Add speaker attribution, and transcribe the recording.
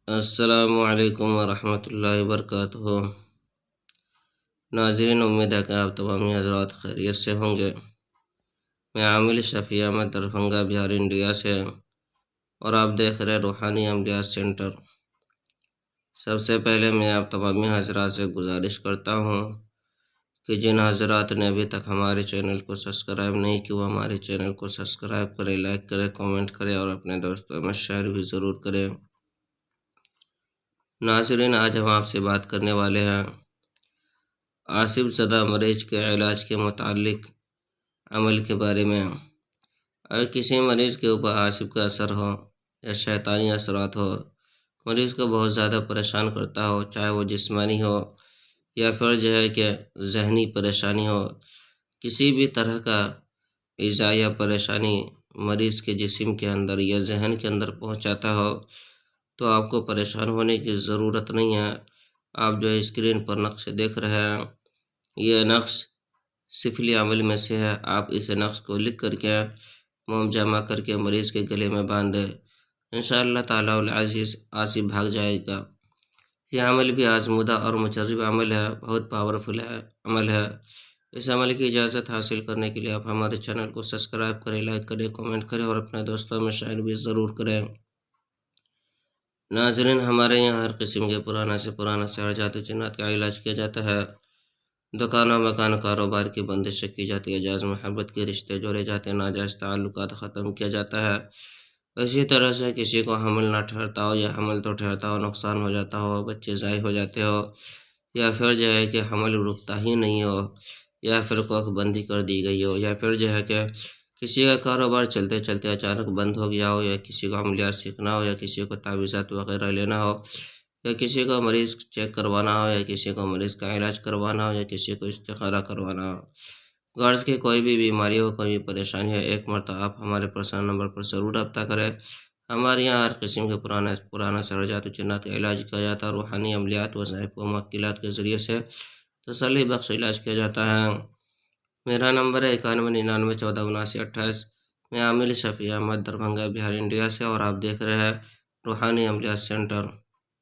Speaker 1: السلام علیکم ورحمۃ اللہ وبرکاتہ۔ ناظرین، امید ہے کہ آپ تمامی حضرات خیریت سے ہوں گے۔ میں عامل شفیع احمد دربھنگہ بہار انڈیا سے، اور آپ دیکھ رہے روحانی عملیات سینٹر۔ سب سے پہلے میں آپ تمامی حضرات سے گزارش کرتا ہوں کہ جن حضرات نے ابھی تک ہمارے چینل کو سبسکرائب نہیں کیا وہ ہمارے چینل کو سبسکرائب کریں، لائک کریں، کامنٹ کریں اور اپنے دوستوں میں شیئر بھی ضرور کریں۔ ناظرین، آج ہم آپ سے بات کرنے والے ہیں آصف زدہ مریض کے علاج کے متعلق عمل کے بارے میں۔ اگر کسی مریض کے اوپر آصف کا اثر ہو یا شیطانی اثرات ہو، مریض کو بہت زیادہ پریشان کرتا ہو، چاہے وہ جسمانی ہو یا پھر کہ ذہنی پریشانی ہو، کسی بھی طرح کا ایذا یا پریشانی مریض کے جسم کے اندر یا ذہن کے اندر پہنچاتا ہو، تو آپ کو پریشان ہونے کی ضرورت نہیں ہے۔ آپ جو اسکرین پر نقش دیکھ رہے ہیں، یہ نقش سفلی عمل میں سے ہے۔ آپ اس نقش کو لکھ کر کے موم جمع کر کے مریض کے گلے میں باندھ دیں، انشاءاللہ تعالی العزیز آصف بھاگ جائے گا۔ یہ عمل بھی آزمودہ اور مجرب عمل ہے، بہت پاورفل عمل ہے۔ اس عمل کی اجازت حاصل کرنے کے لیے آپ ہمارے چینل کو سبسکرائب کریں، لائک کریں، کامنٹ کریں اور اپنے دوستوں میں شیئر بھی ضرور کریں۔ ناظرین، ہمارے یہاں ہر قسم کے پرانا سے پرانا سحر جادو جنات کا علاج کیا جاتا ہے۔ دکانوں مکان کاروبار کی بندشیں کی جاتی ہے، جائز محبت کے رشتے جوڑے جاتے ہیں، ناجائز تعلقات ختم کیا جاتا ہے۔ اسی طرح سے کسی کو حمل نہ ٹھہرتا ہو یا حمل تو ٹھہرتا ہو، نقصان ہو جاتا ہو، بچے ضائع ہو جاتے ہو، یا پھر کہ حمل رکتا ہی نہیں ہو، یا پھر کوکھ بندی کر دی گئی ہو، یا پھر کہ کسی کا کاروبار چلتے چلتے اچانک بند ہو گیا ہو، یا کسی کو عملیات سیکھنا ہو، یا کسی کو تعویذات وغیرہ لینا ہو، یا کسی کو مریض چیک کروانا ہو، یا کسی کو مریض کا علاج کروانا ہو، یا کسی کو استخارہ کروانا ہو، غرض کی کوئی بھی بیماری ہو، کوئی بھی پریشانی ہو، ایک مرتبہ آپ ہمارے پرسنل نمبر پر ضرور رابطہ کریں۔ ہمارے یہاں ہر قسم کے پرانا سحر جادو جنات کا علاج کیا جاتا ہے، روحانی عملیات وظائف و موکلات کے ذریعے سے تسلی بخش علاج کیا جاتا ہے۔ میرا نمبر ہے 9199147928۔ میں عامل شفیع احمد دربھنگہ بہار انڈیا سے، اور آپ دیکھ رہے ہیں روحانی عملیات سینٹر۔